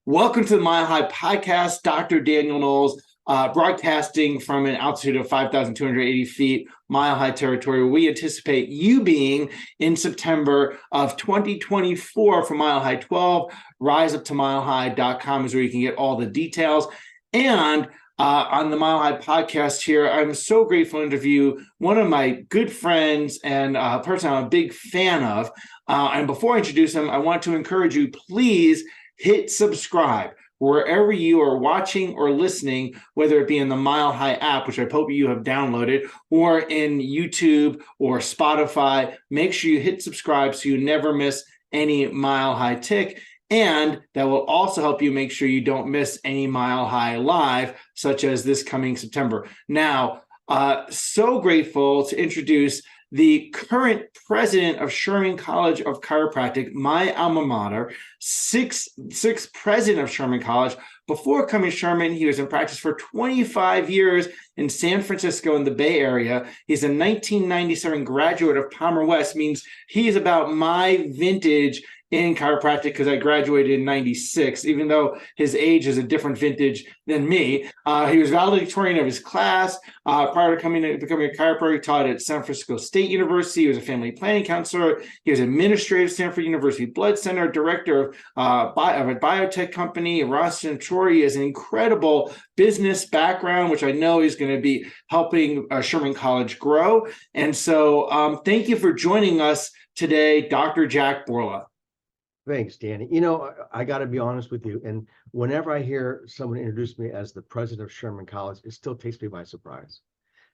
Welcome to the Mile High Podcast. Dr. Daniel Knowles, broadcasting from an altitude of 5,280 feet, Mile High territory. We anticipate you being in September of 2024 for Mile High 12. RiseUpToMileHigh.com is where you can get all the details. And on the Mile High Podcast here, I'm so grateful to interview one of my good friends and a person I'm a big fan of. And before I introduce him, I want to encourage you, please hit subscribe wherever you are watching or listening, whether it be in the Mile High app, which I hope you have downloaded, or in YouTube or Spotify. Make sure you hit subscribe so you never miss any Mile High tick. And that will also help you make sure you don't miss any Mile High Live, such as this coming September. Now, so grateful to introduce the current president of Sherman College of Chiropractic, my alma mater, sixth president of Sherman College. Before coming to Sherman, he was in practice for 25 years in San Francisco in the Bay Area. He's a 1997 graduate of Palmer West, means he's about my vintage in chiropractic because I graduated in 96, even though his age is a different vintage than me. He was valedictorian of his class. Prior to becoming a chiropractor, he taught at San Francisco State University. He was a family planning counselor. He was administrator of Stanford University Blood Center, director of a biotech company, Ross Centuri. He has an incredible business background, which I know is going to be helping Sherman College grow. And so thank you for joining us today, Dr. Jack Bourla. Thanks, Danny. You know, I got to be honest with you. And whenever I hear someone introduce me as the president of Sherman College, it still takes me by surprise.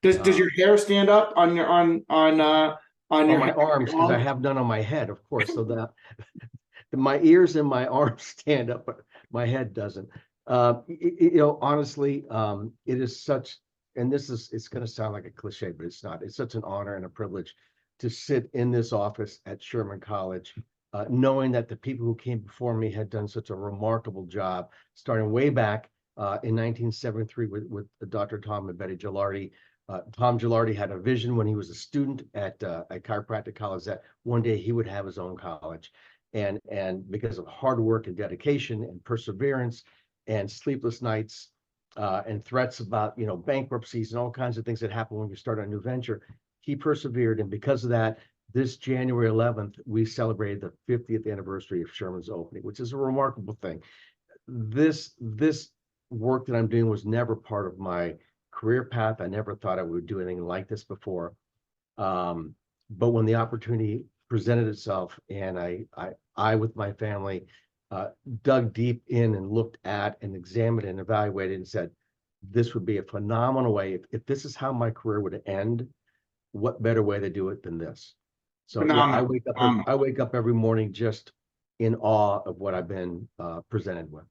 Does your hair stand up on your on my arms? Because I have none on my head, of course. So that my ears and my arms stand up, but my head doesn't. Honestly, it is such, and it's going to sound like a cliche, but it's not. It's such an honor and a privilege to sit in this office at Sherman College. Knowing that the people who came before me had done such a remarkable job, starting way back in 1973 with Dr. Tom and Betty Gilardi. Tom Gilardi had a vision when he was a student at Chiropractic College that one day he would have his own college. And because of hard work and dedication and perseverance and sleepless nights and threats about bankruptcies and all kinds of things that happen when you start a new venture, he persevered. And because of that, this January 11th, we celebrated the 50th anniversary of Sherman's opening, which is a remarkable thing. This work that I'm doing was never part of my career path. I never thought I would do anything like this before. But when the opportunity presented itself, and I with my family dug deep in and looked at and examined and evaluated and said, this would be a phenomenal way. If this is how my career would end, what better way to do it than this? So yeah, I wake up every morning just in awe of what I've been presented with.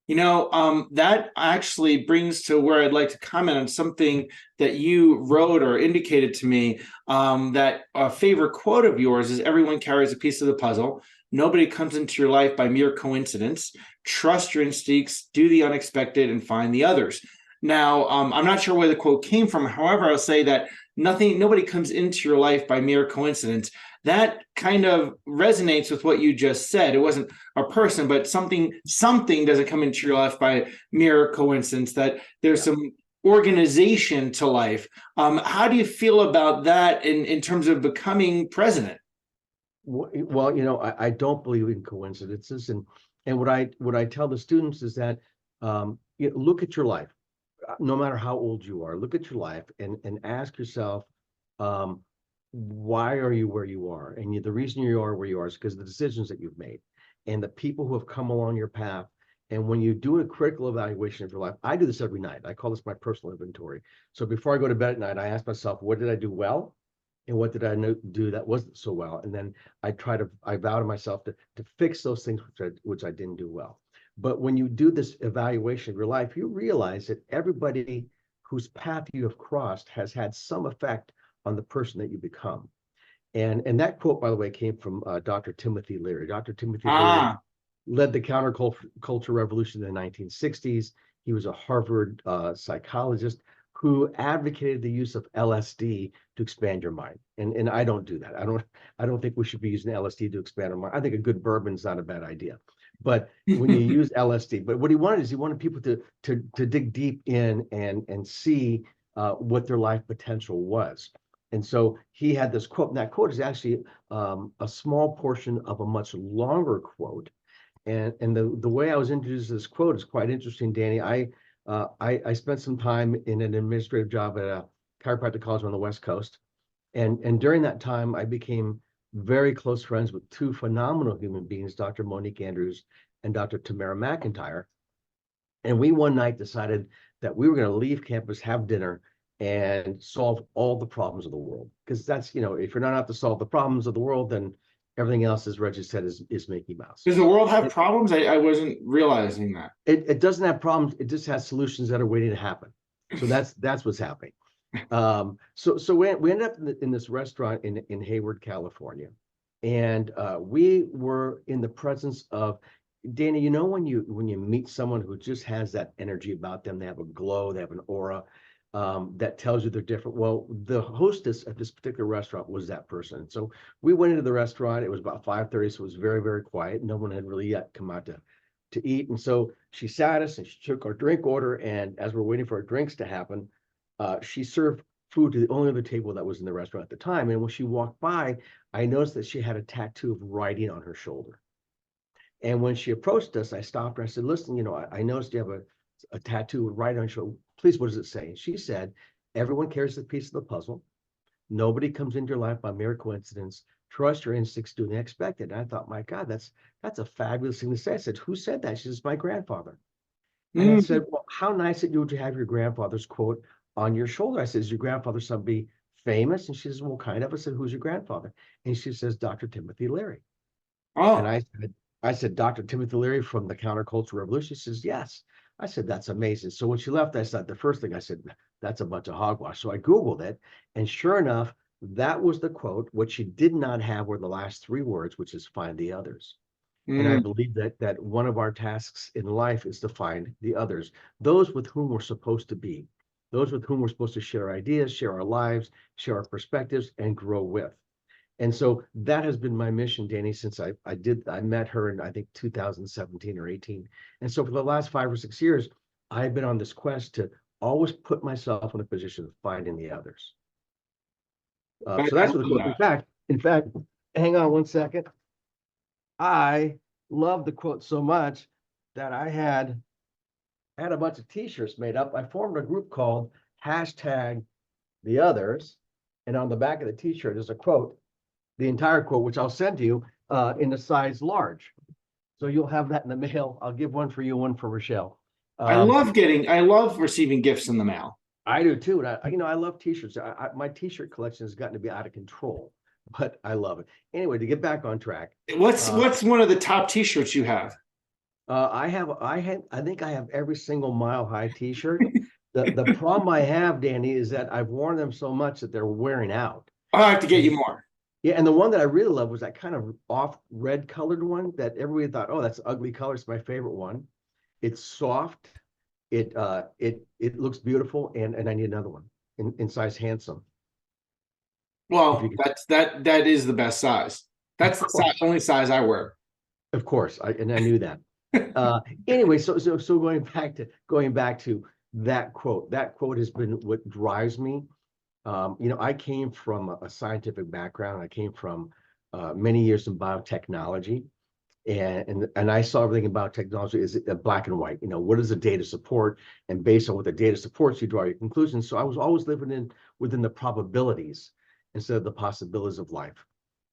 That actually brings to where I'd like to comment on something that you wrote or indicated to me. That a favorite quote of yours is, everyone carries a piece of the puzzle. Nobody comes into your life by mere coincidence. Trust your instincts, do the unexpected, and find the others. Now, I'm not sure where the quote came from. However, I'll say that nobody comes into your life by mere coincidence. That kind of resonates with what you just said. It wasn't a person, but something doesn't come into your life by mere coincidence, that there's some organization to life. How do you feel about that in terms of becoming president? Well, I don't believe in coincidences. And what I tell the students is that look at your life. No matter how old you are, look at your life and ask yourself, why are you where you are? And the reason you are where you are is because of the decisions that you've made and the people who have come along your path. And when you do a critical evaluation of your life, I do this every night. I call this my personal inventory. So before I go to bed at night, I ask myself, what did I do well? And what did I do that wasn't so well? And then I vow to myself to fix those things which I didn't do well. But when you do this evaluation of your life, you realize that everybody whose path you have crossed has had some effect on the person that you become. And that quote, by the way, came from Dr. Timothy Leary. Dr. Timothy Leary led the counterculture revolution in the 1960s. He was a Harvard psychologist who advocated the use of LSD to expand your mind. And I don't do that. I don't think we should be using LSD to expand our mind. I think a good bourbon is not a bad idea. but when you use LSD. But what he wanted is he wanted people to dig deep in and see what their life potential was. And so he had this quote, and that quote is actually a small portion of a much longer quote. And the way I was introduced to this quote is quite interesting, Danny. I spent some time in an administrative job at a chiropractic college on the West Coast. And during that time, I became very close friends with two phenomenal human beings, Dr. Monique Andrews and Dr. Tamara McIntyre. And we one night decided that we were going to leave campus, have dinner, and solve all the problems of the world. Because that's, if you're not out to solve the problems of the world, then everything else, as Reggie said, is Mickey Mouse. Does the world have problems? I wasn't realizing that. It doesn't have problems. It just has solutions that are waiting to happen. So that's what's happening. So we ended up in this restaurant in Hayward, California, and we were in the presence of Danny. When you meet someone who just has that energy about them, they have a glow, they have an aura that tells you they're different. Well, the hostess at this particular restaurant was that person. So we went into the restaurant. It was about 5:30, so it was very, very quiet. No one had really yet come out to eat, and so she sat us and she took our drink order. And as we're waiting for our drinks to happen, she served food to the only other table that was in the restaurant at the time. And when she walked by, I noticed that she had a tattoo of writing on her shoulder. And when she approached us, I stopped her. I said, listen, I noticed you have a tattoo with writing on your shoulder. Please, what does it say? And she said, everyone carries a piece of the puzzle. Nobody comes into your life by mere coincidence. Trust your instincts, do the unexpected. And I thought, my God, that's a fabulous thing to say. I said, who said that? She says, my grandfather. And I said, well, how nice that you would have your grandfather's quote on your shoulder. I said, is your grandfather somebody famous? And she says, well, kind of. I said, who's your grandfather? And she says, Dr. Timothy Leary. Oh. And I said, Dr. Timothy Leary from the Counterculture Revolution? She says, yes. I said, that's amazing. So when she left, I said, the first thing I said, that's a bunch of hogwash. So I Googled it. And sure enough, that was the quote. What she did not have were the last three words, which is find the others. And I believe that one of our tasks in life is to find the others, those with whom we're supposed to be, those with whom we're supposed to share ideas, share our lives, share our perspectives, and grow with. And so that has been my mission, Danny, since I met her in, I think, 2017 or 18. And so for the last 5 or 6 years, I've been on this quest to always put myself in a position of finding the others. So that's what the quote. In fact, hang on one second. I love the quote so much that I had a bunch of t-shirts made up. I formed a group called #TheOthers. And on the back of the t-shirt is a quote, the entire quote, which I'll send to you in a size large. So you'll have that in the mail. I'll give one for you, one for Rochelle. I love receiving gifts in the mail. I do too. And I love t-shirts. My t-shirt collection has gotten to be out of control, but I love it. Anyway, to get back on track. What's one of the top t-shirts you have? I think I have every single Mile High t-shirt. The problem I have, Danny, is that I've worn them so much that they're wearing out. I'll have to get you more. Yeah, and the one that I really love was that kind of off red colored one that everybody thought, oh, that's an ugly color. It's my favorite one. It's soft. It looks beautiful, and I need another one in size handsome. Well, that is the best size. That's the only size I wear. Of course, I knew that. Anyway, so going back to that quote. That quote has been what drives me. I came from a scientific background. I came from many years in biotechnology, and I saw everything about technology is black and white. What does the data support? And based on what the data supports, you draw your conclusions. So I was always living within the probabilities instead of the possibilities of life.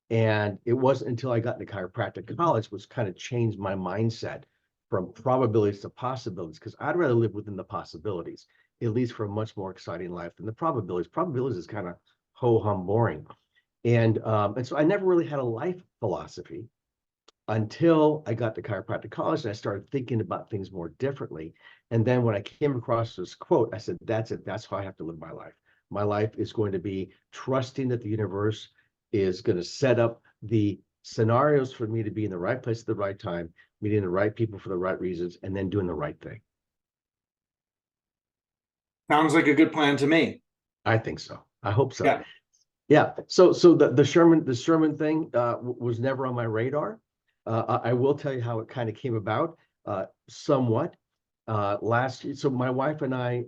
And it wasn't until I got into chiropractic college, which kind of changed my mindset from probabilities to possibilities, because I'd rather live within the possibilities. It leads for a much more exciting life than the probabilities. Probabilities is kind of ho-hum boring. And so I never really had a life philosophy until I got to chiropractic college and I started thinking about things more differently. And then when I came across this quote, I said, that's it. That's how I have to live my life. My life is going to be trusting that the universe is going to set up the scenarios for me to be in the right place at the right time, meeting the right people for the right reasons, and then doing the right thing. Sounds like a good plan to me. I think so. I hope so. Yeah. Yeah. So the Sherman thing was never on my radar. I will tell you how it kind of came about, somewhat. Last year, so my wife and I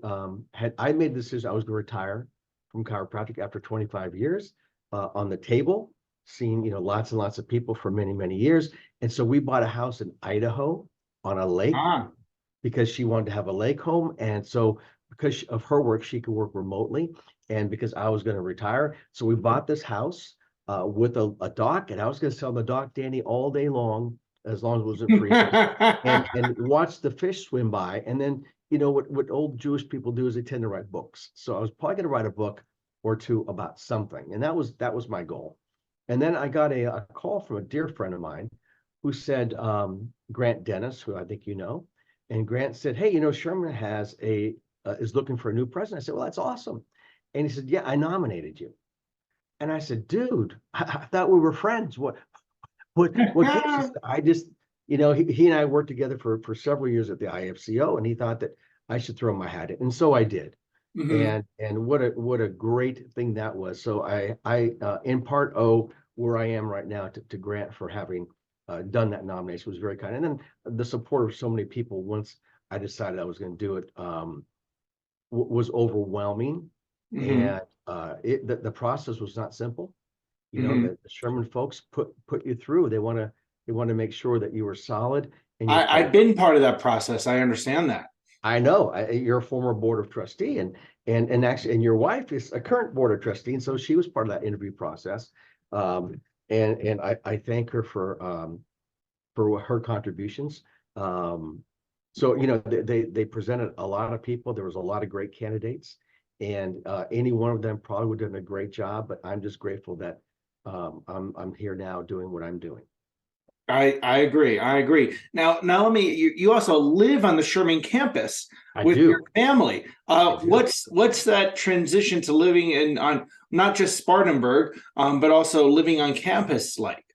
made the decision I was going to retire from chiropractic after 25 years, on the table, seeing, lots and lots of people for many, many years. And so we bought a house in Idaho on a lake Ah. because she wanted to have a lake home. And so because of her work, she could work remotely. And because I was going to retire, so we bought this house with a dock, and I was going to sell the dock, Danny, all day long as it wasn't freezing, and watch the fish swim by. And then, what old Jewish people do is they tend to write books. So I was probably going to write a book or two about something, and that was my goal. And then I got a call from a dear friend of mine who said, Grant Dennis, who I think you know, and Grant said, "Hey, Sherman is looking for a new president." I said, "Well, that's awesome." And he said, "Yeah, I nominated you." And I said, "Dude, I thought we were friends. What gives you?" I just, he and I worked together for several years at the IFCO, and he thought that I should throw my hat in, and so I did. Mhm. And what a great thing that was. So I in part owe where I am right now to Grant for having done that nomination. It was very kind, and then the support of so many people once I decided I was going to do it, was overwhelming. Mhm. And the process was not simple. Mhm. The Sherman folks put you through. They want to make sure that you were solid and you're I've qualified. been part of that process. I understand that. I know, you're a former board of trustee, and actually, and your wife is a current board of trustee, and so she was part of that interview process. And I thank her for her contributions. So they presented a lot of people. There was a lot of great candidates, and any one of them probably would have done a great job. But I'm just grateful that I'm here now doing what I'm doing. I agree. I agree. Now let me. You also live on the Sherman campus I with your do. family. I do. What's that transition to living in on not just Spartanburg, but also living on campus like?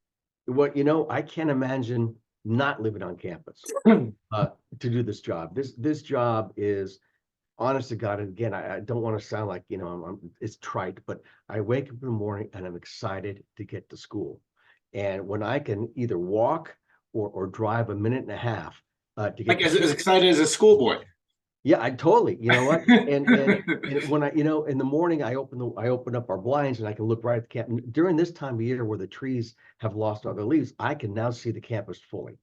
I can't imagine not living on campus uh, to do this job. This job is, honest to God, and again, I don't want to sound like, it's trite, but I wake up in the morning and I'm excited to get to school. And when I can either walk or drive a minute and a half to get Like to as school. excited as a schoolboy. Yeah, I totally, you know what? And when I, in the morning, I open up our blinds and I can look right at the camp. During this time of year where the trees have lost all their leaves, I can now see the campus fully.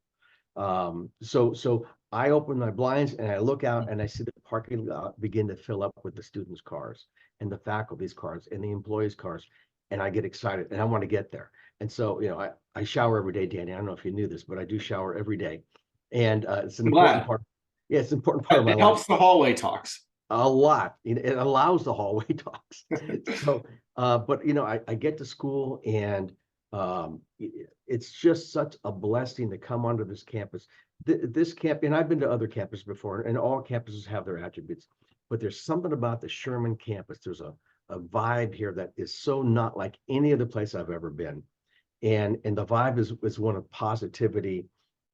So I open my blinds and I look out and I see the parking lot begin to fill up with the students' cars and the faculty's cars and the employees' cars. And I get excited and I want to get there. And so, I shower every day, Danny. I don't know if you knew this, but I do shower every day. And it's an I'm important glad. part. Yeah, it's an important part of my It life. helps the hallway talks. A lot. It allows the hallway talks. So, but I get to school and it's just such a blessing to come onto this campus. This camp, and I've been to other campuses before, and all campuses have their attributes, but there's something about the Sherman campus. There's a vibe here that is so not like any other place I've ever been. And the vibe is one of positivity.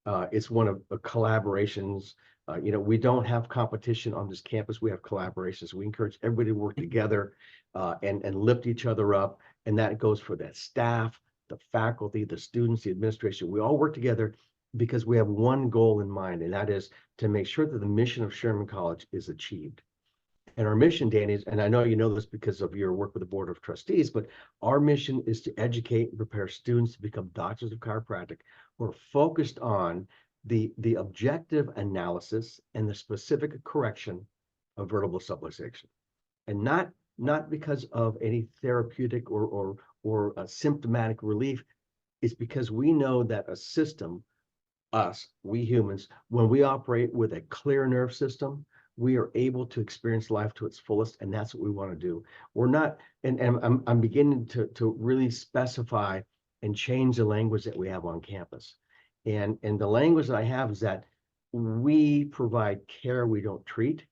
It's one of collaborations. We don't have competition on this campus. We have collaborations. We encourage everybody to work together and lift each other up. And that goes for that staff, the faculty, the students, the administration. We all work together because we have one goal in mind, and that is to make sure that the mission of Sherman College is achieved. And our mission, Danny, and I know you know this because of your work with the Board of Trustees, but our mission is to educate and prepare students to become doctors of chiropractic. We're focused on the objective analysis and the specific correction of vertebral subluxation, and not because of any therapeutic or symptomatic relief. It's because we know that a system, we humans, when we operate with a clear nerve system, we are able to experience life to its fullest, and that's what we want to do. We're not, and I'm beginning to really specify and change the language that we have on campus. And the language that I have is that we provide care, we don't treat,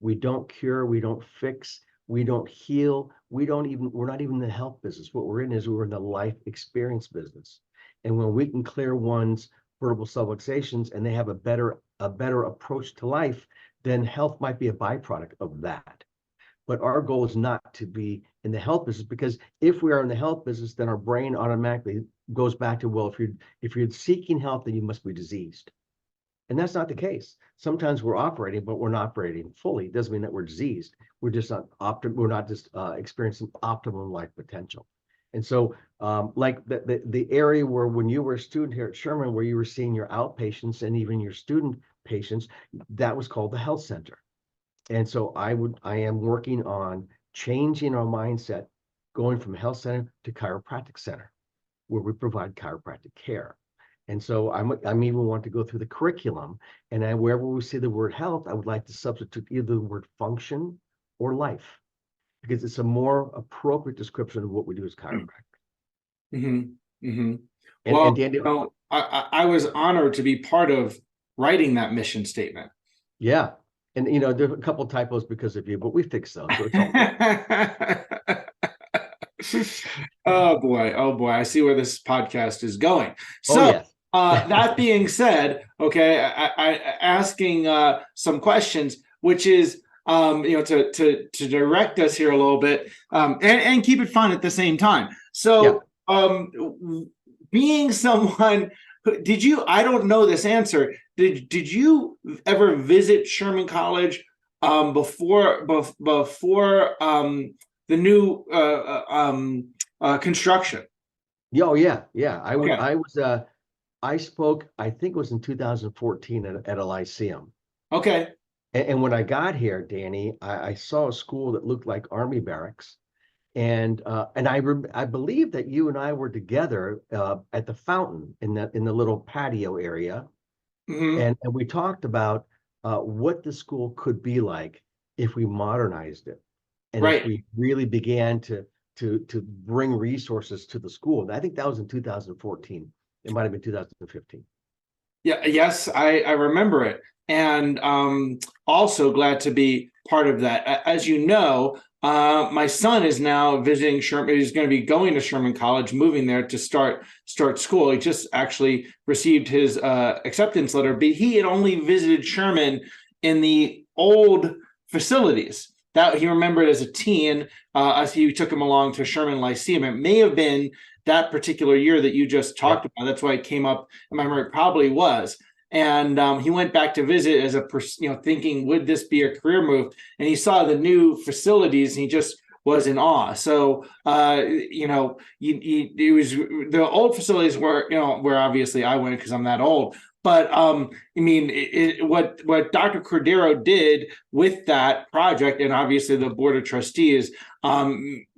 we don't cure, we don't fix, we don't heal, we're not even in the health business. What we're in is we're in the life experience business. And when we can clear one's vertebral subluxations and they have a better approach to life, then health might be a byproduct of that. But our goal is not to be in the health business, because if we are in the health business, then our brain automatically goes back to, well, if you're seeking help, then you must be diseased. And that's not the case. Sometimes we're operating, but we're not operating fully. It doesn't mean that we're diseased. We're just not we're not just experiencing optimum life potential. And so, like the area where when you were a student here at Sherman, where you were seeing your outpatients and even your student patients, that was called the health center. And so I am working on changing our mindset, going from health center to chiropractic center, where we provide chiropractic care. And so I'm even want to go through the curriculum, and wherever we see the word health, I would like to substitute either the word function or life, because it's a more appropriate description of what we do as chiropractors. Mm-hmm. Mm-hmm. And Well, Danny, I was honored to be part of writing that mission statement. yeah, and there are a couple typos because of you, but we fixed those, so it's all good. Oh boy, I see where this podcast is going. Oh So yes. that being said, okay, I asking some questions, which is to direct us here a little bit, and keep it fun at the same time. So being someone did you, I don't know this answer, did you ever visit Sherman College before the new construction? Oh yeah, yeah. Okay. I spoke, I think it was in 2014 at a lyceum. Okay. And when I got here, Danny, I saw a school that looked like Army barracks. And I believe that you and I were together at the fountain in the little patio area. Mm-hmm. And we talked about what the school could be like if we modernized it. And if Right. we really began to bring resources to the school. And I think that was in 2014. It might have been 2015. Yeah, yes, I remember it. And also glad to be part of that. As you know, my son is now visiting Sherman. He's going to be going to Sherman College, moving there to start school. He just actually received his acceptance letter, but he had only visited Sherman in the old facilities that he remembered as a teen. As he took him along to Sherman Lyceum. It may have been that particular year that you just talked about. That's why it came up in my memory. It probably was. And he went back to visit as thinking, would this be a career move? And he saw the new facilities, and he just was in awe. So, it was the old facilities where obviously I went because I'm that old. But what Dr. Cordero did with that project, and obviously the board of trustees,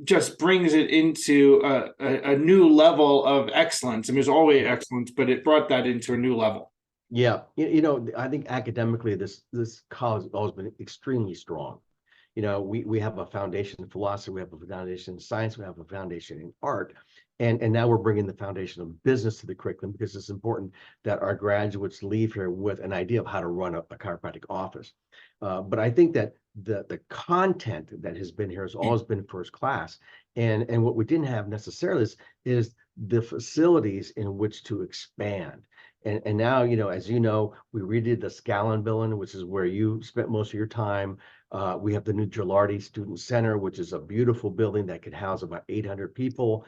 just brings it into a new level of excellence. I mean, it was always excellence, but it brought that into a new level. Yeah, I think academically, this college has always been extremely strong. We have a foundation in philosophy, we have a foundation in science, we have a foundation in art, and now we're bringing the foundation of business to the curriculum because it's important that our graduates leave here with an idea of how to run a chiropractic office. But I think that the content that has been here has always been first class, and what we didn't have necessarily is the facilities in which to expand. And now, as you know, we redid the Scallon building, which is where you spent most of your time. We have the new Gilardi Student Center, which is a beautiful building that could house about 800 people.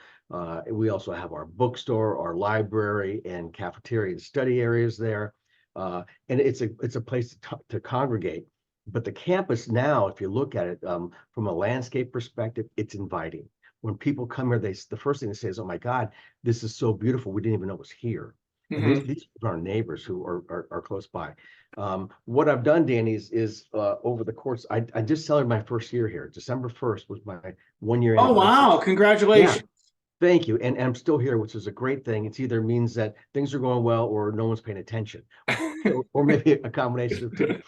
We also have our bookstore, our library, and cafeteria and study areas there. And it's a place to congregate. But the campus now, if you look at it from a landscape perspective, it's inviting. When people come here, the first thing they say is, "Oh my God, this is so beautiful. We didn't even know it was here." And these are our neighbors who are close by. What I've done, Danny, is over the course, I just celebrated my first year here. December 1st was my 1 year Oh, anniversary. wow. Congratulations. Yeah, thank you. And I'm still here, which is a great thing. It's either means that things are going well or no one's paying attention, or maybe a combination of two.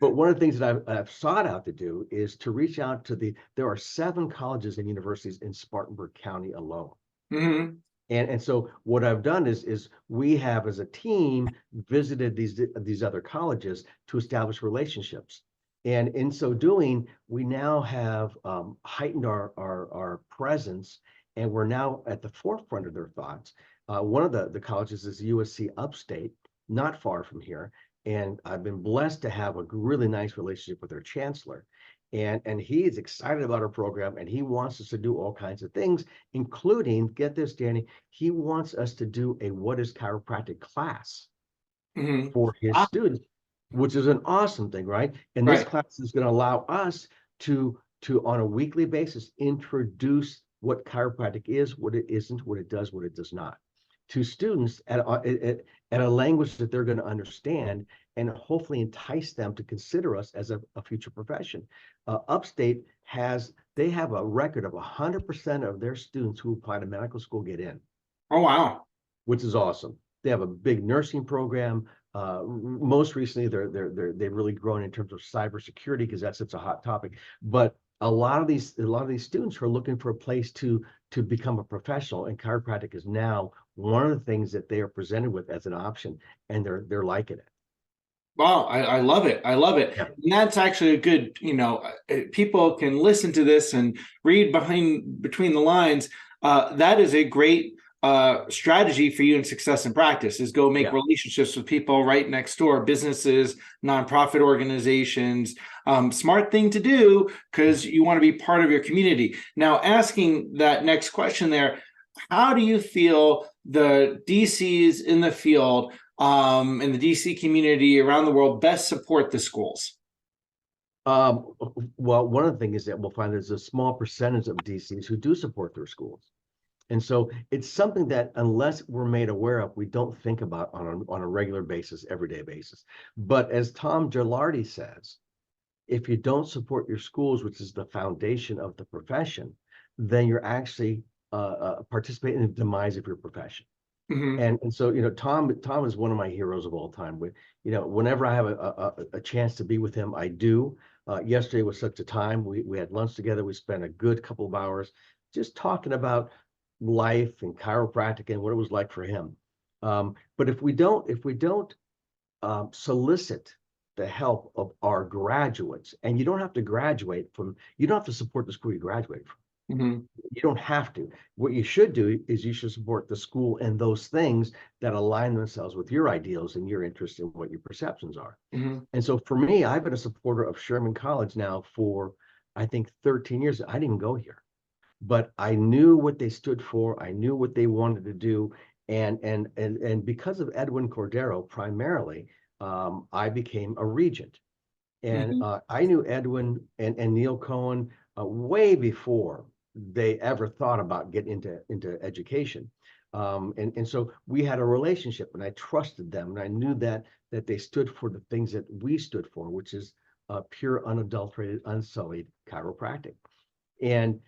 But one of the things that I've sought out to do is to reach out to there are 7 colleges and universities in Spartanburg County alone. Mm-hmm. And so what I've done is we have as a team visited these other colleges to establish relationships. And in so doing, we now have heightened our presence, and we're now at the forefront of their thoughts. One of the colleges is USC Upstate, not far from here. And I've been blessed to have a really nice relationship with their chancellor. And he is excited about our program, and he wants us to do all kinds of things, including, get this, Danny, he wants us to do a What is Chiropractic class Mhm. for his Ah, students, which is an awesome thing, right? And this right. class is going to allow us to on a weekly basis introduce what chiropractic is, what it isn't, what it does not, to students at a language that they're going to understand, and hopefully entice them to consider us as a future profession. Upstate they have a record of 100% of their students who apply to medical school get in, Oh, wow. which is awesome. They have a big nursing program. Most recently, they've really grown in terms of cybersecurity because that's such a hot topic. But a lot of these students are looking for a place to become a professional, and chiropractic is now one of the things that they are presented with as an option, and they're liking it. Wow, I love it. I love it. Yeah. And that's actually a good, people can listen to this and read between the lines. That is a great strategy for you in success in practice is go make Yeah. relationships with people right next door, businesses, nonprofit organizations. Smart thing to do because you want to be part of your community. Now, asking that next question there, how do you feel the DCs in the field in the DC community around the world best support the schools? Um, well, one of the things is that we'll find there's a small percentage of DCs who do support their schools. And so it's something that unless we're made aware of, we don't think about on a regular basis, everyday basis. But as Tom Gilardi says, if you don't support your schools, which is the foundation of the profession, then you're actually participating in the demise of your profession. Mm-hmm. And so, Tom is one of my heroes of all time. Whenever I have a chance to be with him, I do. Yesterday was such a time. We had lunch together. We spent a good couple of hours just talking about life and chiropractic and what it was like for him. But if we don't solicit the help of our graduates, and you don't have to you don't have to support the school you graduate from. Mm-hmm. You don't have to. What you should do is you should support the school and those things that align themselves with your ideals and your interests and what your perceptions are. Mm-hmm. And so for me, I've been a supporter of Sherman College now for, I think, 13 years. I didn't go here, but I knew what they stood for. I knew what they wanted to do. And because of Edwin Cordero, primarily, I became a regent. And Mm-hmm. I knew Edwin and Neil Cohen way before they ever thought about getting into education. And so we had a relationship, and I trusted them, and I knew that they stood for the things that we stood for, which is pure, unadulterated, unsullied chiropractic. And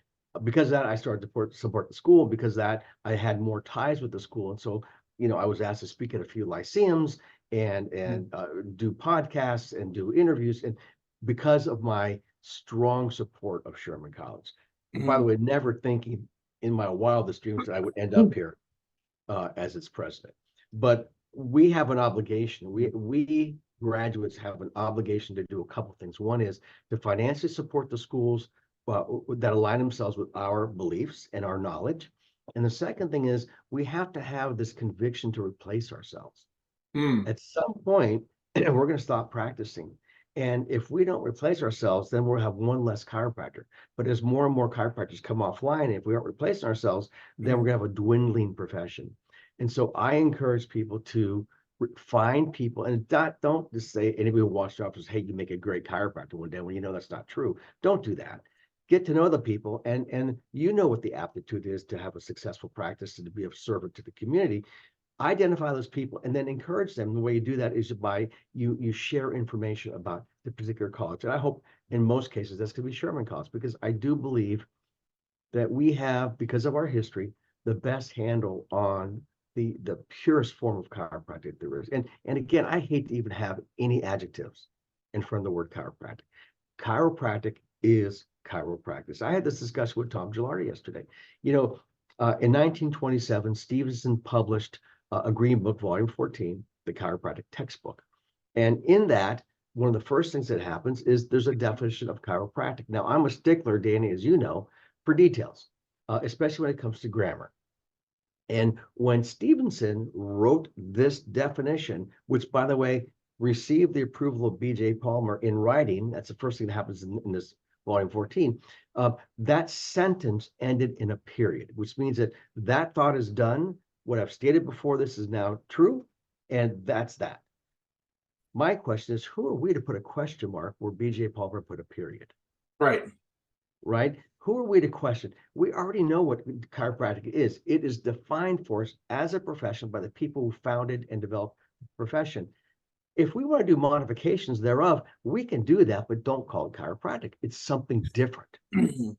because of that, I started to support the school. Because of that, I had more ties with the school, and so I was asked to speak at a few lyceums and do podcasts and do interviews, and because of my strong support of Sherman College. By the Mm-hmm. way, never thinking in my wildest dreams that I would end up here as its president. But we have an obligation. We graduates have an obligation to do a couple things. One is to financially support the schools that align themselves with our beliefs and our knowledge. And the second thing is we have to have this conviction to replace ourselves. Mm-hmm. At some point, we're going to stop practicing. And if we don't replace ourselves, then we'll have one less chiropractor. But as more and more chiropractors come offline, if we aren't replacing ourselves, then we're going to have a dwindling profession. And so I encourage people to find people, and don't just say anybody who walks off says, hey, you make a great chiropractor one day when you know that's not true. Don't do that. Get to know the people, and you know what the aptitude is to have a successful practice and to be of service to the community. Identify those people and then encourage them. The way you do that is by you share information about the particular college. And I hope in most cases that's going to be Sherman College, because I do believe that we have, because of our history, the best handle on the purest form of chiropractic there is. And again, I hate to even have any adjectives in front of the word chiropractic. Chiropractic is chiropractic. I had this discussion with Tom Gilardi yesterday. In 1927, Stevenson published a Green Book, Volume 14, the chiropractic textbook. And in that, one of the first things that happens is there's a definition of chiropractic. Now, I'm a stickler, Danny, as you know, for details, especially when it comes to grammar. And when Stevenson wrote this definition, which, by the way, received the approval of B.J. Palmer in writing, that's the first thing that happens in this volume 14, that sentence ended in a period, which means that that thought is done. What I've stated before this is now true, and that's that. My question is, who are we to put a question mark where BJ Palmer put a period? Right. Right? Who are we to question? We already know what chiropractic is. It is defined for us as a profession by the people who founded and developed the profession. If we want to do modifications thereof, we can do that, but don't call it chiropractic. It's something different. And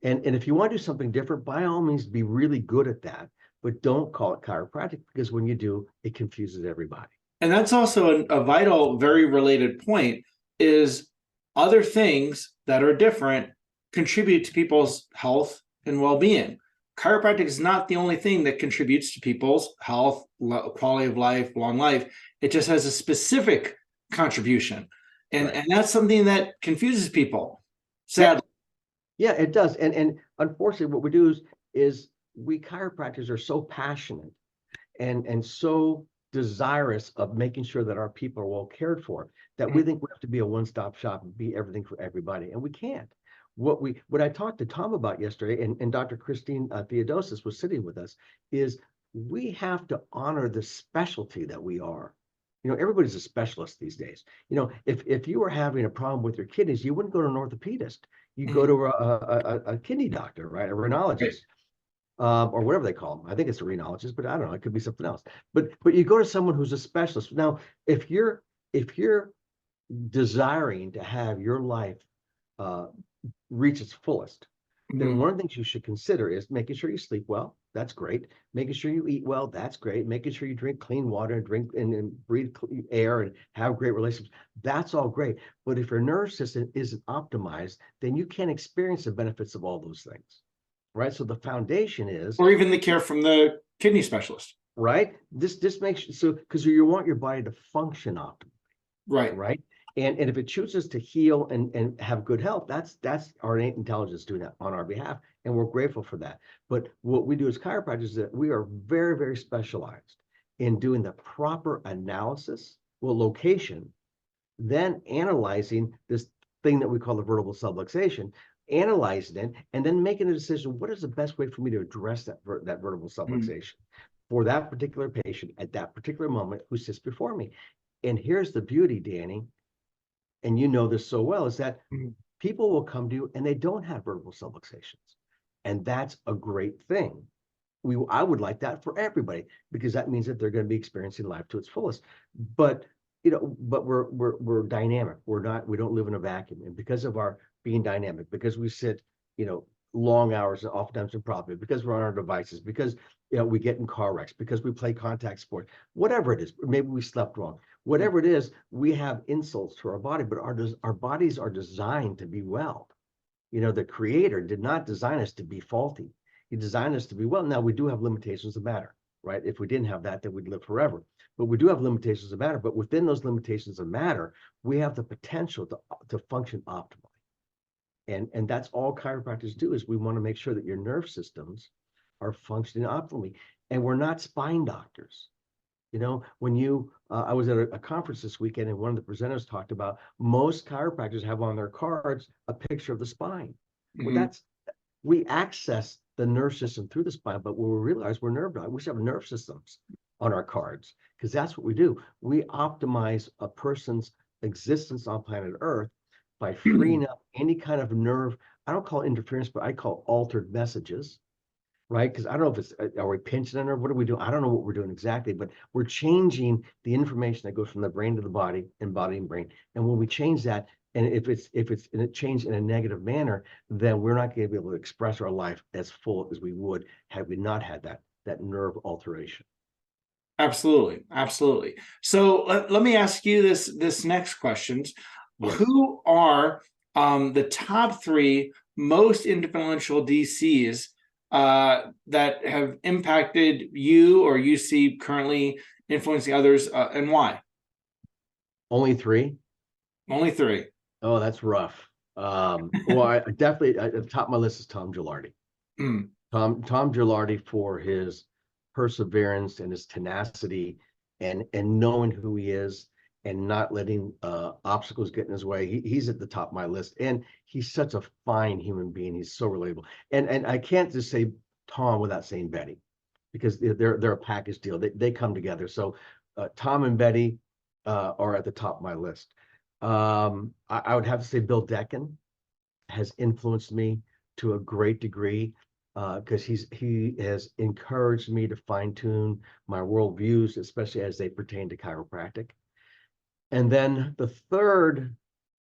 if you want to do something different, by all means, be really good at that, but don't call it chiropractic, because when you do, it confuses everybody. And that's also a vital, very related point, is other things that are different contribute to people's health and well-being. Chiropractic is not the only thing that contributes to people's health, quality of life, long life. It just has a specific contribution. And, Right. and that's something that confuses people, sadly. Yeah, it does. And unfortunately, what we do is we chiropractors are so passionate and so desirous of making sure that our people are well cared for, that we think we have to be a one-stop shop and be everything for everybody, and we can't. What I talked to Tom about yesterday, and Dr. Christine Theodosis was sitting with us, is we have to honor the specialty that we are. Everybody's a specialist these days. If you were having a problem with your kidneys, you wouldn't go to an orthopedist. You go to a kidney doctor, right? A rhinologist. Or whatever they call them. I think it's a rhinologist, but I don't know. It could be something else. But you go to someone who's a specialist. Now, if you're desiring to have your life reach its fullest, then one of the things you should consider is making sure you sleep well. That's great. Making sure you eat well. That's great. Making sure you drink clean water and drink and breathe clean air and have great relationships. That's all great. But if your nervous system isn't optimized, then you can't experience the benefits of all those things. Right. So the foundation is, Or even the care from the kidney specialist. right. This makes so, because you want your body to function optimally. Right. Right. And if it chooses to heal and have good health, that's our innate intelligence doing that on our behalf. And we're grateful for that. But what we do as chiropractors is that we are very, very specialized in doing the proper analysis, location, then analyzing this thing that we call the vertebral subluxation, analyzing it, and then making a decision, what is the best way for me to address that vertebral subluxation for that particular patient at that particular moment who sits before me. And here's the beauty, Danny, and you know this so well, is that people will come to you and they don't have vertebral subluxations. And that's a great thing. I would like that for everybody, because that means that they're going to be experiencing life to its fullest. But we're dynamic. We don't live in a vacuum. And because of our being dynamic, because we sit, long hours, and oftentimes improperly, because we're on our devices, because we get in car wrecks, because we play contact sport, whatever it is, maybe we slept wrong, whatever it is, we have insults to our body, but our bodies are designed to be well. The creator did not design us to be faulty. He designed us to be well. Now, we do have limitations of matter, right? If we didn't have that, then we'd live forever. But we do have limitations of matter. But within those limitations of matter, we have the potential to function optimally. And that's all chiropractors do, is we want to make sure that your nerve systems are functioning optimally. And we're not spine doctors. When I was at a conference this weekend, and one of the presenters talked about most chiropractors have on their cards a picture of the spine. Well, we access the nerve system through the spine, but when we realize we're nerve doctors, we should have nerve systems on our cards, because that's what we do. We optimize a person's existence on planet Earth by freeing up any kind of nerve. I don't call it interference, but I call altered messages. Right? Because I don't know if it's, are we pinching it or what are we doing? I don't know what we're doing exactly, but we're changing the information that goes from the brain to the body and brain. And when we change that, and if it's in a change in a negative manner, then we're not going to be able to express our life as full as we would had we not had that nerve alteration. Absolutely. Absolutely. So let me ask you this next question. Yes. Who are the top 3 most influential DCs that have impacted you, or you see currently influencing others, and why? Only 3? Only 3. Oh, that's rough. Well, I definitely, at the top of my list is Tom Gilardi. Tom Gilardi, for his perseverance and his tenacity and knowing who he is, and not letting obstacles get in his way. He's at the top of my list, and he's such a fine human being. He's so relatable, and I can't just say Tom without saying Betty, because they're a package deal. They come together. So Tom and Betty are at the top of my list. I would have to say Bill Decken has influenced me to a great degree, because he has encouraged me to fine tune my worldviews, especially as they pertain to chiropractic. And then the third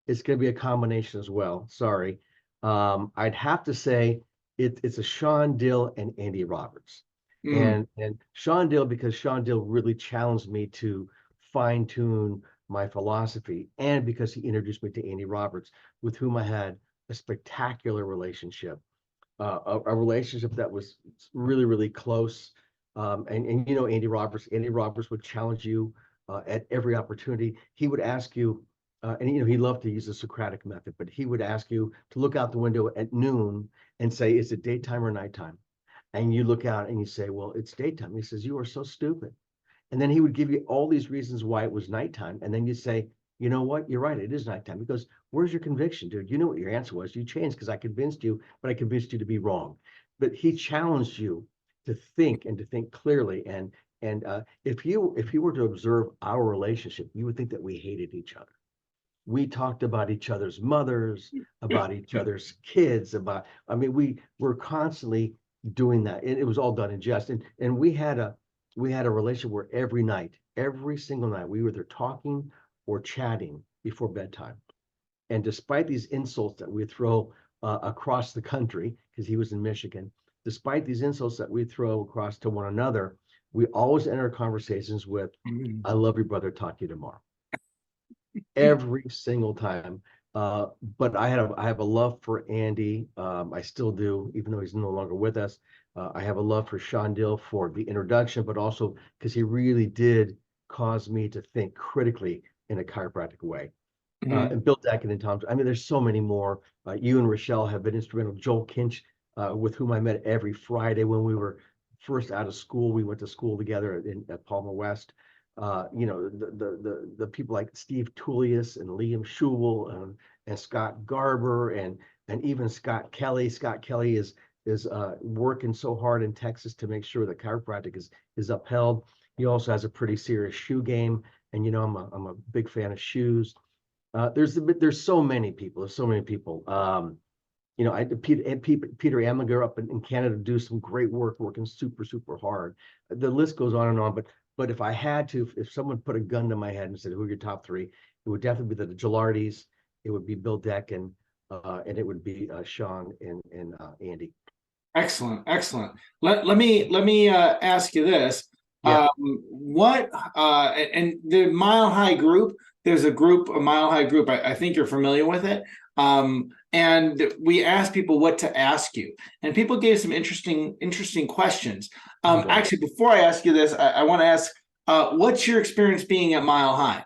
is going to be a combination as well. Sorry. I'd have to say it's a Sean Dill and Andy Roberts. Mm. And Sean Dill, because Sean Dill really challenged me to fine tune my philosophy, and because he introduced me to Andy Roberts, with whom I had a spectacular relationship, a relationship that was really, really close. And you know, Andy Roberts would challenge you at every opportunity. He would ask you, and you know, he loved to use the Socratic method, but he would ask you to look out the window at noon and say, is it daytime or nighttime? And you look out and you say, well, it's daytime. He says, you are so stupid. And then he would give you all these reasons why it was nighttime. And then you say, you know what? You're right. It is nighttime. He goes, where's your conviction, dude? You know what your answer was. You changed because I convinced you, but I convinced you to be wrong. But he challenged you to think, and to think clearly. And if you were to observe our relationship, you would think that we hated each other. We talked about each other's mothers, about each other's kids, I mean, we were constantly doing that. It was all done in jest. And we had a relationship where every night, every single night, we were either talking or chatting before bedtime. And despite these insults that we throw across the country, because he was in Michigan, despite these insults that we throw across to one another, we always enter conversations with, I love you, brother, talk to you tomorrow. Every single time. But I have a love for Andy. I still do, even though he's no longer with us. I have a love for Sean Dill for the introduction, but also because he really did cause me to think critically in a chiropractic way. Mhm. And Bill Decken and Tom, I mean, there's so many more. You and Rochelle have been instrumental. Joel Kinch, with whom I met every Friday when we were first out of school. We went to school together at Palmer West. You know, the people like Steve Tullius and Liam Schubel and Scott Garber and even Scott Kelly. Scott Kelly is working so hard in Texas to make sure that chiropractic is upheld. He also has a pretty serious shoe game, and you know, I'm a big fan of shoes. There's so many people. There's so many people. You know, Peter Amiger up in Canada do some great work, working super hard. The list goes on and on. But if I had to, if someone put a gun to my head and said, "Who are your top three?" It would definitely be the Gilardis. It would be Bill Decken, and it would be Sean and Andy. Excellent, excellent. Let me ask you this. Yeah. What and the Mile High group, there's a group, a Mile High group, I think you're familiar with it. And we asked people what to ask you, and people gave some interesting questions. Okay. Actually, before I ask you this, I want to ask, what's your experience being at Mile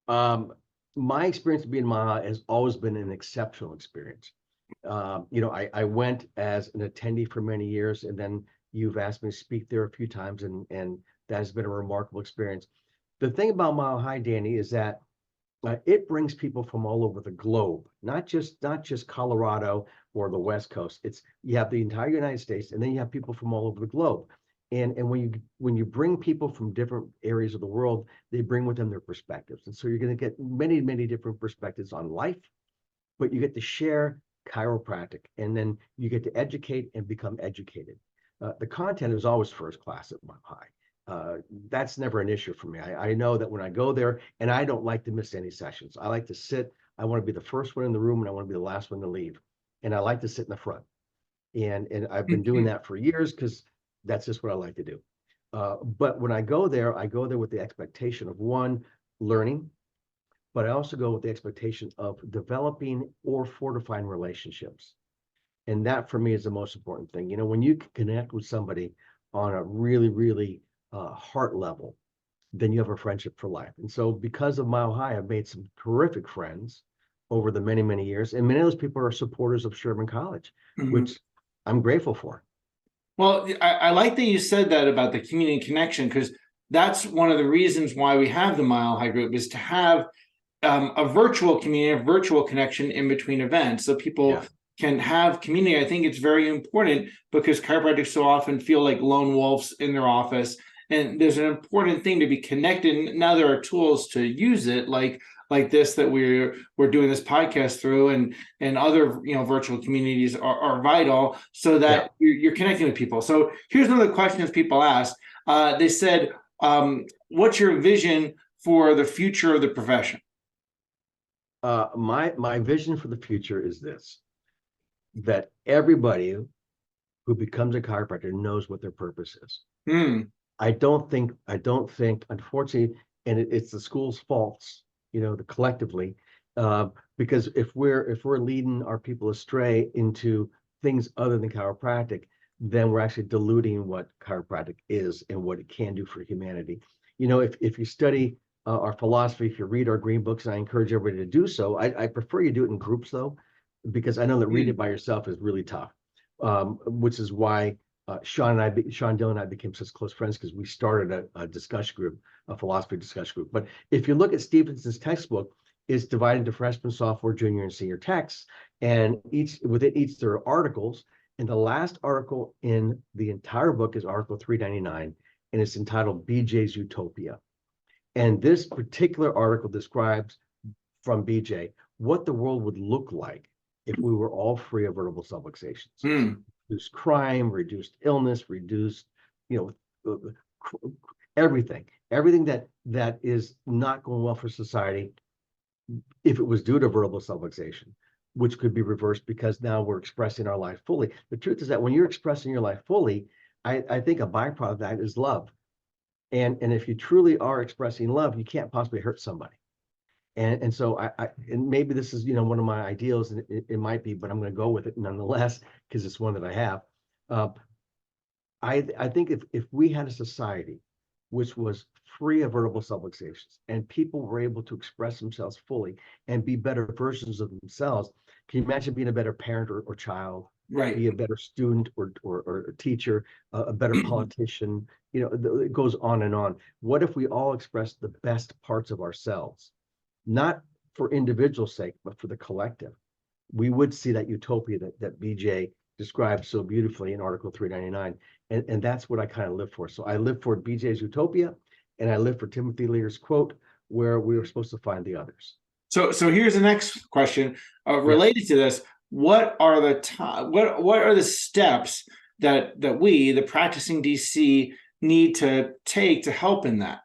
High? My experience being Mile High has always been an exceptional experience. You know, I went as an attendee for many years, and then you've asked me to speak there a few times, and that has been a remarkable experience. The thing about Mile High, Danny, is that it brings people from all over the globe, not just Colorado or the West Coast. It's you have the entire United States, and then you have people from all over the globe. And when you bring people from different areas of the world, they bring with them their perspectives, and so you're going to get many different perspectives on life, but you get to share chiropractic, and then you get to educate and become educated. The content is always first class at Mile High. That's never an issue for me. I know that when I go there, and I don't like to miss any sessions. I like to sit. I want to be the first one in the room, and I want to be the last one to leave. And I like to sit in the front. And I've been doing that for years because that's just what I like to do. But when I go there with the expectation of one, learning, but I also go with the expectation of developing or fortifying relationships. And that for me is the most important thing. You know, when you can connect with somebody on a really heart level, then you have a friendship for life. And so because of Mile High, I've made some terrific friends over the many years. And many of those people are supporters of Sherman College, Mhm. which I'm grateful for. Well, I like that you said that about the community connection, because that's one of the reasons why we have the Mile High group, is to have a virtual community, a virtual connection in between events, so people can have community. I think it's very important because chiropractors so often feel like lone wolves in their office, and there's an important thing to be connected. Now there are tools to use it, like this that we're doing this podcast through, and other virtual communities are vital, so that you're connecting with people. So here's one of the questions people asked. They said, what's your vision for the future of the profession? My vision for the future is this: that everybody who becomes a chiropractor knows what their purpose is. I don't think, unfortunately, and it's the school's faults, collectively, because if we're leading our people astray into things other than chiropractic, then we're actually diluting what chiropractic is and what it can do for humanity. If you study our philosophy, if you read our green books, and I encourage everybody to do so, I prefer you do it in groups though, because I know that reading it by yourself is really tough, which is why Sean Dill and I became such close friends, because we started a discussion group, a philosophy discussion group. But if you look at Stevenson's textbook, it's divided into freshman, sophomore, junior, and senior texts, and within each there are articles. And the last article in the entire book is Article 399, and it's entitled BJ's Utopia. And this particular article describes from BJ what the world would look like if we were all free of vertebral subluxations. Reduced crime, reduced illness, reduced, everything that is not going well for society, if it was due to vertebral subluxation, which could be reversed because now we're expressing our life fully. The truth is that when you're expressing your life fully, I think a byproduct of that is love. And if you truly are expressing love, you can't possibly hurt somebody. And so and maybe this is one of my ideals, and it might be, but I'm going to go with it nonetheless because it's one that I have. I think if we had a society which was free of vertebral subluxations and people were able to express themselves fully and be better versions of themselves, can you imagine being a better parent or child? Right. Be a better student or teacher, a better politician. It goes on and on. What if we all expressed the best parts of ourselves, not for individual sake, but for the collective? We would see that utopia that BJ described so beautifully in Article 399. And that's what I kind of live for. So I live for BJ's Utopia, and I live for Timothy Lear's quote, where we were supposed to find the others. So here's the next question related to this. What are the steps that we, the practicing DC, need to take to help in that?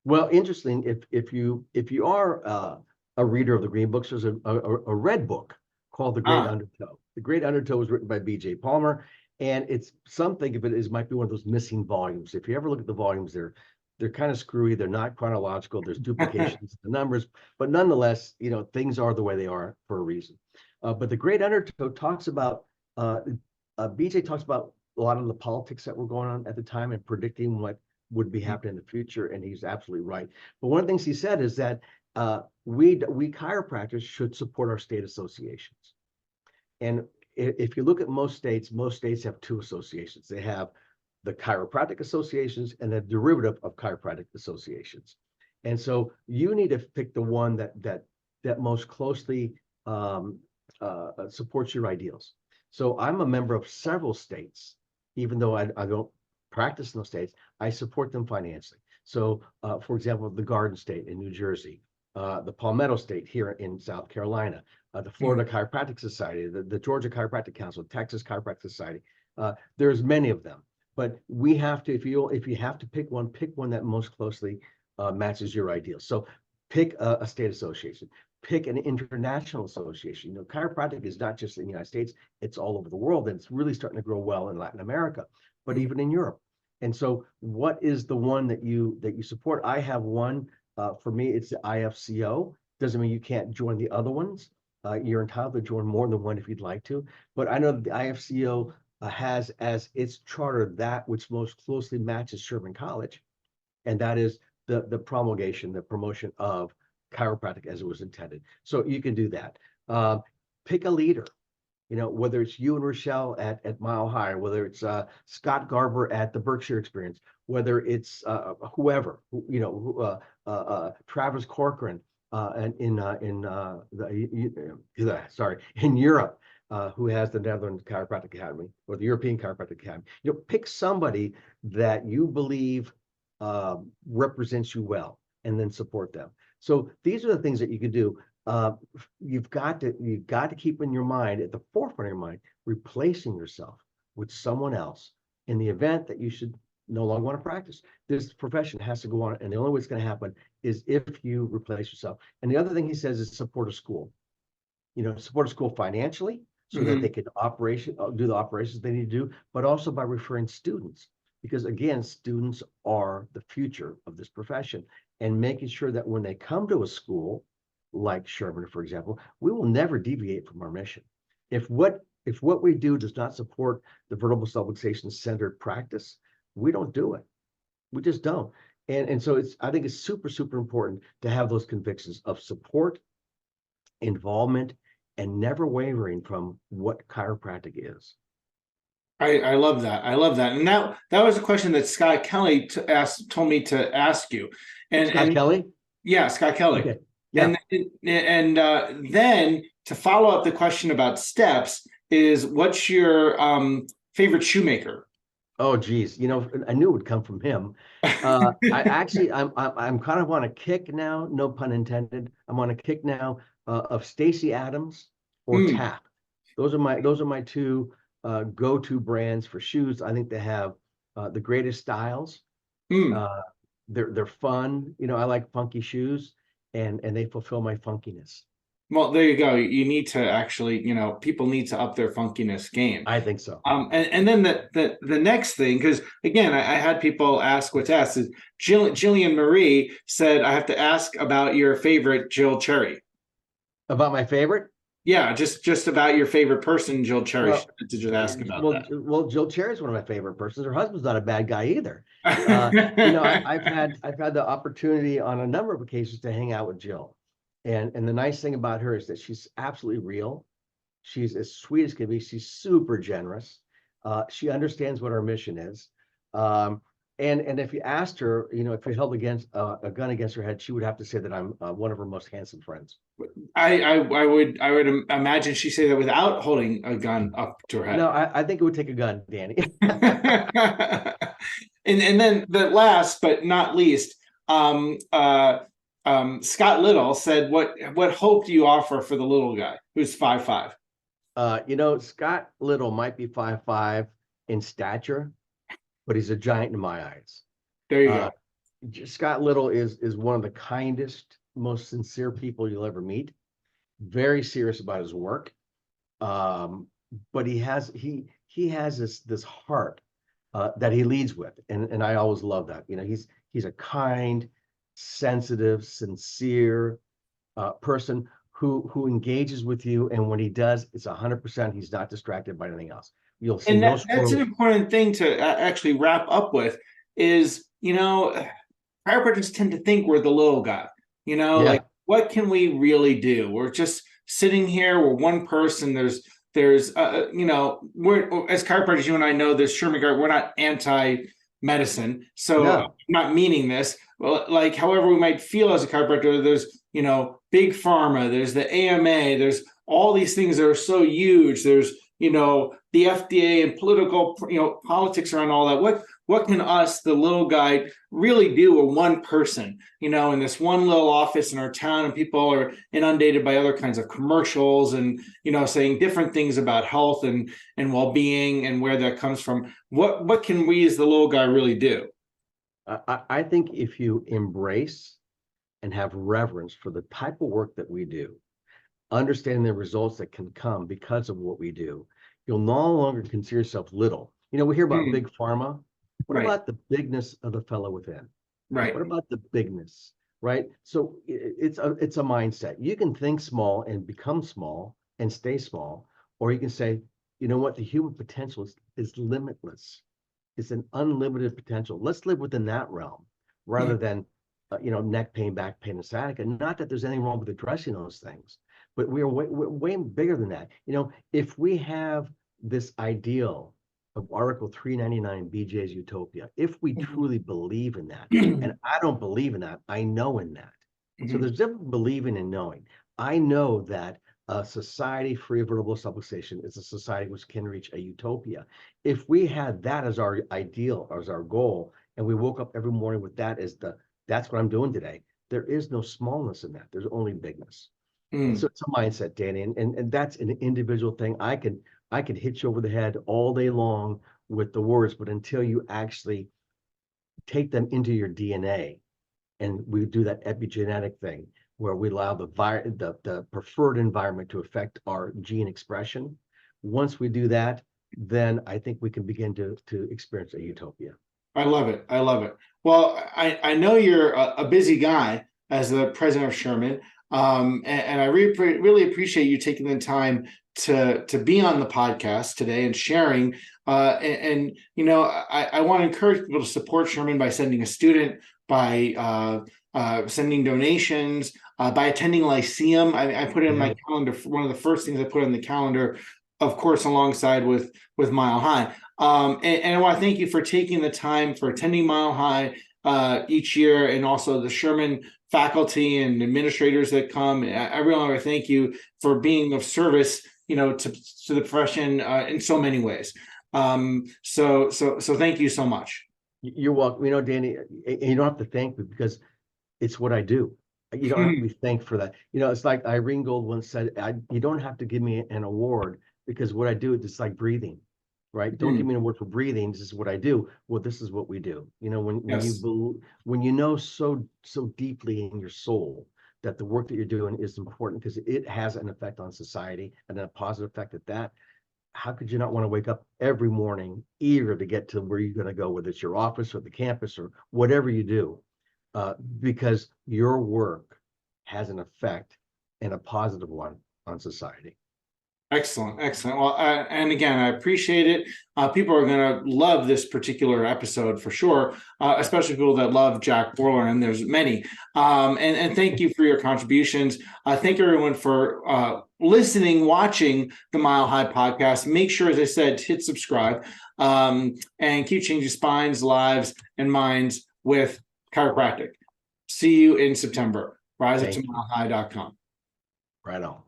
Well, interesting. If you are a reader of the green books, there's a red book called The Great Undertow. The Great Undertow was written by B.J. Palmer, and some think of it as might be one of those missing volumes. If you ever look at the volumes, they're kind of screwy. They're not chronological. There's duplications, the numbers, but nonetheless, things are the way they are for a reason. But The Great Undertow talks about, B.J. talks about a lot of the politics that were going on at the time and predicting what would be happening in the future, and he's absolutely right. But one of the things he said is that we chiropractors should support our state associations. And if you look at most states have two associations. They have the chiropractic associations and the derivative of chiropractic associations. And so you need to pick the one that most closely supports your ideals. So I'm a member of several states, even though I don't practice in those states. I support them financially. So, for example, the Garden State in New Jersey, the Palmetto State here in South Carolina, the Florida Chiropractic Society, the Georgia Chiropractic Council, Texas Chiropractic Society. There's many of them, but we have to, if you have to pick one that most closely matches your ideals. So pick a state association, pick an international association. Chiropractic is not just in the United States, it's all over the world, and it's really starting to grow well in Latin America, but even in Europe. And so what is the one that you support? I have one. For me, it's the IFCO. Doesn't mean you can't join the other ones. You're entitled to join more than one if you'd like to. But I know that the IFCO has as its charter that which most closely matches Sherman College, and that is the promulgation, the promotion of chiropractic as it was intended. So you can do that. Pick a leader. whether it's you and Rochelle at Mile High, whether it's Scott Garber at the Berkshire Experience, whether it's whoever, Travis Corcoran and in Europe, who has the Netherlands Chiropractic Academy or the European Chiropractic Academy. Pick somebody that you believe represents you well, and then support them. So these are the things that you could do. You've got to keep in your mind, at the forefront of your mind, replacing yourself with someone else in the event that you should no longer want to practice. This profession has to go on, and the only way it's going to happen is if you replace yourself. And the other thing he says is support a school. Support a school financially so that they can do the operations they need to do, but also by referring students. Because again, students are the future of this profession, and making sure that when they come to a school like Sherman, for example, we will never deviate from our mission. If what we do does not support the vertebral subluxation centered practice, we don't do it. We just don't. And so I think it's super, super important to have those convictions of support, involvement, and never wavering from what chiropractic is. I love that. I love that. And that was a question that Scott Kelly told me to ask you. Scott Kelly? Yeah, Scott Kelly. Okay. Yeah. And then to follow up the question about steps is, what's your favorite shoemaker? Oh, geez. I knew it would come from him. I'm kind of on a kick now, no pun intended. I'm on a kick now of Stacy Adams or Tap. Those are my two go-to brands for shoes. I think they have the greatest styles. They're fun. I like funky shoes, and they fulfill my funkiness. Well, there you go. You need to actually, people need to up their funkiness game. I think so. And then the next thing, because again, I had people ask what's asked, is Jillian Marie said, I have to ask about your favorite Jill Cherry. About my favorite? Yeah, just about your favorite person, Jill Cherry. To just ask about that. Well, Jill Cherry is one of my favorite persons. Her husband's not a bad guy either. I've had the opportunity on a number of occasions to hang out with Jill, and the nice thing about her is that she's absolutely real. She's as sweet as can be. She's super generous. She understands what our mission is. And if you asked her, if you held a gun against her head, she would have to say that I'm one of her most handsome friends. I would imagine she'd say that without holding a gun up to her head. No, I think it would take a gun, Danny. And then the last but not least, Scott Little said, what hope do you offer for the little guy who's 5'5"? Scott Little might be 5'5" in stature, but he's a giant in my eyes. There you go. Scott Little is one of the kindest, most sincere people you'll ever meet. Very serious about his work, but he has this heart that he leads with, and I always love that. He's a kind, sensitive, sincere person who engages with you, and when he does, it's 100%. He's not distracted by anything else. You'll see. And that's an important thing to actually wrap up with is, chiropractors tend to think we're the little guy, like, what can we really do? We're just sitting here. We're one person. There's we're, as chiropractors, you and I know this, Sherman, we're not anti-medicine. So I'm not meaning this. Well, like, however we might feel as a chiropractor, there's, big pharma, there's the AMA, there's all these things that are so huge. There's, the FDA and political, politics around all that. What can us, the little guy, really do? We're one person, in this one little office in our town, and people are inundated by other kinds of commercials and, saying different things about health and well-being and where that comes from. What can we as the little guy really do? I think if you embrace and have reverence for the type of work that we do, understand the results that can come because of what we do, you'll no longer consider yourself little. We hear about big pharma. What about the bigness of the fellow within? Right. What about the bigness? Right. So it's a mindset. You can think small and become small and stay small, or you can say, what, the human potential is limitless. It's an unlimited potential. Let's live within that realm rather than neck pain, back pain, and sciatica. Not that there's anything wrong with addressing those things, but we're way bigger than that. If we have this ideal of Article 399 BJ's Utopia, if we truly believe in that, and I don't believe in that, I know in that. So there's different believing and knowing. I know that a society free of verbal subluxation is a society which can reach a utopia. If we had that as our ideal, as our goal, and we woke up every morning with that as that's what I'm doing today, there is no smallness in that. There's only bigness. And so it's a mindset, Danny, and that's an individual thing. I could hit you over the head all day long with the words, but until you actually take them into your DNA, and we do that epigenetic thing where we allow the preferred environment to affect our gene expression. Once we do that, then I think we can begin to experience a utopia. I love it. I love it. Well, I know you're a busy guy as the president of Sherman, and I really appreciate you taking the time to be on the podcast today and sharing. And I want to encourage people to support Sherman by sending a student, by sending donations, by attending Lyceum. I put it in my calendar. One of the first things I put on the calendar, of course, alongside with Mile High. And I want to thank you for taking the time for attending Mile High each year, and also the Sherman faculty and administrators that come. I really want to thank you for being of service, to the profession in so many ways. So thank you so much. You're welcome. Danny, you don't have to thank me because it's what I do. You don't have to be thanked for that. It's like Irene Gold once said, you don't have to give me an award because what I do is like breathing, right? Don't give me an award for breathing. This is what I do. Well, this is what we do. When you know so deeply in your soul that the work that you're doing is important because it has an effect on society and a positive effect at that, how could you not want to wake up every morning eager to get to where you're going to go, whether it's your office or the campus or whatever you do, because your work has an effect and a positive one on society. Excellent. Well, and again, I appreciate it. People are going to love this particular episode for sure, especially people that love Jack Bourla, and there's many. And thank you for your contributions. Thank everyone for listening, watching the Mile High podcast. Make sure, as I said, hit subscribe, and keep changing spines, lives, and minds with chiropractic. See you in September. RiseUpToMileHigh.com. Right on.